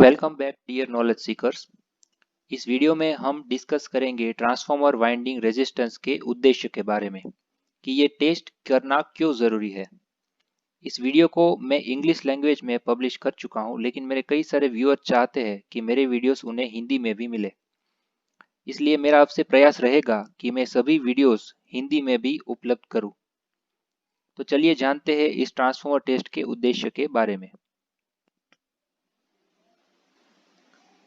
Welcome back dear knowledge seekers. इस video में हम डिस्कस करेंगे ट्रांसफार्मर वाइंडिंग रेजिस्टेंस के उद्देश्य के बारे में कि ये टेस्ट करना क्यों ज़रूरी है। इस वीडियो को मैं इंग्लिश लैंग्वेज में पब्लिश कर चुका हूँ, लेकिन मेरे कई सारे व्यूअर चाहते हैं कि मेरे वीडियोस उन्हें हिंदी में भी मिले, इसलिए मेरा आपसे प्रयास रहेगा कि मैं सभी वीडियोस हिंदी में भी उपलब्ध करूँ। तो चलिए जानते हैं इस ट्रांसफार्मर टेस्ट के उद्देश्य के बारे में।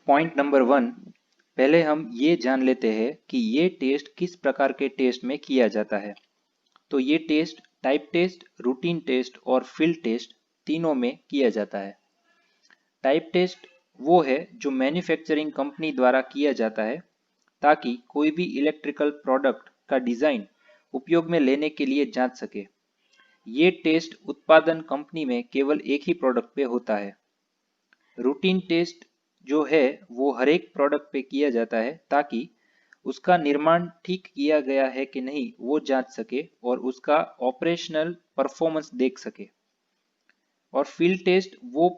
पॉइंट नंबर 1, पहले हम ये जान लेते हैं कि ये टेस्ट किस प्रकार के टेस्ट में किया जाता है। तो ये test type test, routine test और फील्ड टेस्ट तीनों में किया जाता है। टाइप टेस्ट वो है जो मैन्युफैक्चरिंग कंपनी द्वारा किया जाता है ताकि कोई भी इलेक्ट्रिकल प्रोडक्ट का डिज़ाइन उपयोग में लेने के लिए जांच सके। ये टेस्ट उत्पादन कंपनी में केवल एक ही प्रोडक्ट पे होता है। रूटीन टेस्ट जो है वो हर एक प्रोडक्ट पे किया जाता है ताकि उसका निर्माण ठीक किया गया है कि नहीं वो जांच सके और उसका ऑपरेशनल परफॉर्मेंस देख सके। और फील्ड टेस्ट वो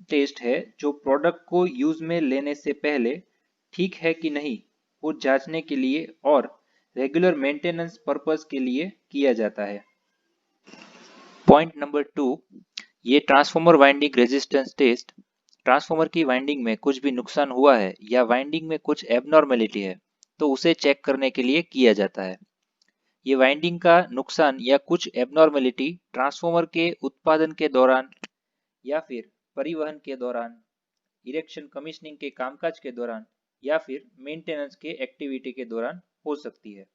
टेस्ट है जो प्रोडक्ट को यूज में लेने से पहले ठीक है कि नहीं वो जांचने के लिए और रेगुलर मेंटेनेंस पर्पस के लिए किया जाता है। पॉइंट नंबर 2, ये transformer winding resistance test transformer की वाइंडिंग में कुछ भी नुकसान हुआ है या वाइंडिंग में कुछ एबनॉर्मेलिटी है तो उसे चेक करने के लिए किया जाता है। ये वाइंडिंग का नुकसान या कुछ एबनॉर्मेलिटी ट्रांसफार्मर के उत्पादन के दौरान या फिर परिवहन के दौरान, इरेक्शन कमीशनिंग के कामकाज के दौरान या फिर मेंटेनेंस के एक्टिविटी के दौरान हो सकती है।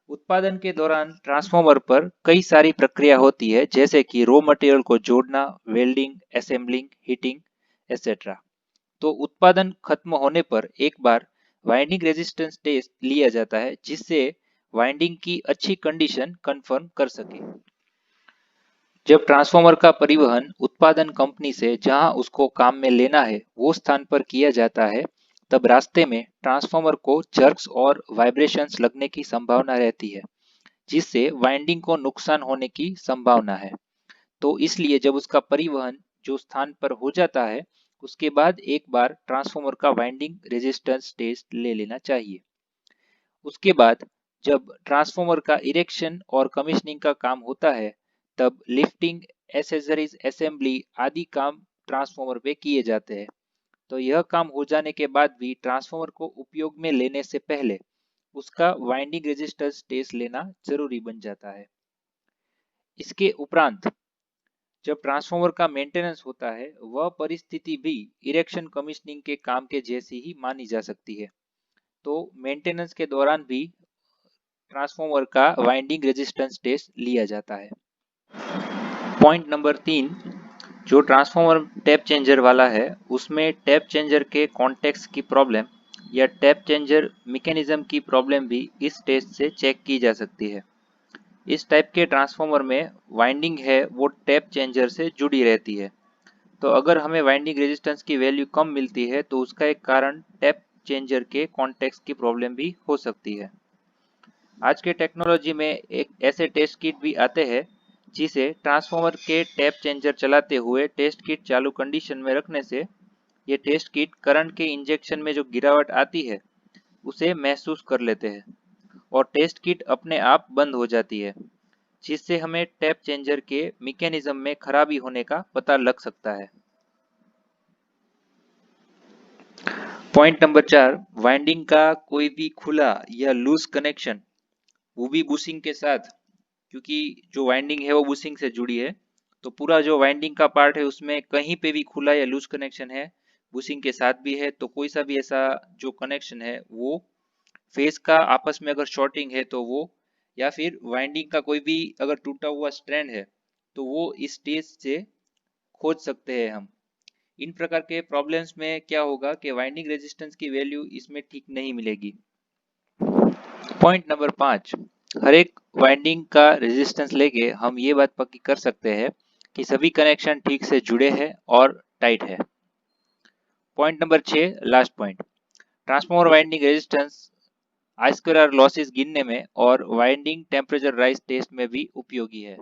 उत्पादन के दौरान ट्रांसफार्मर पर कई सारी प्रक्रिया होती है, जैसे कि रॉ मटेरियल को जोड़ना, वेल्डिंग, असेंबलिंग, हीटिंग एसेट्रा। तो उत्पादन खत्म होने पर एक बार वाइंडिंग रेजिस्टेंस टेस्ट लिया जाता है जिससे वाइंडिंग की अच्छी कंडीशन कंफर्म कर सके। जब ट्रांसफार्मर का परिवहन उत्पादन कंपनी से जहां उसको काम में लेना है वो स्थान पर किया जाता है, तब रास्ते में ट्रांसफार्मर को जर्क्स और वाइब्रेशंस लगने की संभावना रहती है जिससे वाइंडिंग को नुकसान होने की संभावना है। तो इसलिए जब उसका परिवहन जो स्थान पर हो जाता है उसके बाद एक बार ट्रांसफार्मर का वाइंडिंग रेजिस्टेंस टेस्ट ले लेना चाहिए। उसके बाद जब ट्रांसफार्मर का इरेक्शन और कमीशनिंग का काम होता है तब लिफ्टिंग, एसेसरीज असेंबली आदि काम ट्रांसफार्मर पे किए जाते हैं। तो यह काम हो जाने के बाद भी ट्रांसफार्मर को उपयोग में लेने से पहले उसका वाइंडिंग रेजिस्टेंस टेस्ट लेना जरूरी बन जाता है। इसके उपरांत जब ट्रांसफार्मर का मेंटेनेंस होता है वह परिस्थिति भी इरेक्शन कमीशनिंग के काम के जैसी ही मानी जा सकती है। तो मेंटेनेंस के दौरान भी ट्रांसफार्मर का वाइंडिंग रेजिस्टेंस टेस्ट लिया जाता है। पॉइंट नंबर 3, जो ट्रांसफार्मर टैप चेंजर वाला है उसमें टैप चेंजर के कॉन्टेक्स की प्रॉब्लम या टैप चेंजर मैकेनिज्म की प्रॉब्लम भी इस टेस्ट से चेक की जा सकती है। इस टाइप के ट्रांसफार्मर में वाइंडिंग है वो टैप चेंजर से जुड़ी रहती है। तो अगर हमें वाइंडिंग रेजिस्टेंस की वैल्यू कम मिलती है तो उसका एक कारण टैप चेंजर के कॉन्टेक्स की प्रॉब्लम भी हो सकती है। आज के टेक्नोलॉजी में एक ऐसे टेस्ट किट भी आते हैं जिसे ट्रांसफार्मर के टैप चेंजर चलाते हुए टेस्ट किट चालू कंडीशन में रखने से ये टेस्ट किट करंट के इंजेक्शन में जो गिरावट आती है उसे महसूस कर लेते हैं और टेस्ट किट अपने आप बंद हो जाती है, जिससे हमें टैप चेंजर के मैकेनिज्म में खराबी होने का पता लग सकता है। पॉइंट नंबर 4, वाइंडिंग का कोई भी खुला या लूज कनेक्शन वो भी बुशिंग के साथ, क्योंकि जो वाइंडिंग है वो बुशिंग से जुड़ी है, तो पूरा जो वाइंडिंग का पार्ट है उसमें कहीं पे भी खुला या लूज कनेक्शन है बुशिंग के साथ भी है, तो कोई सा भी ऐसा जो कनेक्शन है वो फेस का आपस में अगर शॉर्टिंग है तो वो, या फिर वाइंडिंग का कोई भी अगर टूटा हुआ स्ट्रैंड है तो वो इस स्टेज से खोज सकते हैं हम। इन प्रकार के प्रॉब्लम्स में क्या होगा कि वाइंडिंग रेजिस्टेंस की वैल्यू इसमें ठीक नहीं मिलेगी। पॉइंट नंबर 5, हर एक वाइंडिंग का रेजिस्टेंस लेके हम ये बात पक्की कर सकते हैं कि सभी कनेक्शन ठीक से जुड़े हैं और टाइट है। Point number 6, last point, transformer winding resistance I square losses गिनने में और वाइंडिंग टेम्परेचर राइज टेस्ट में भी उपयोगी है।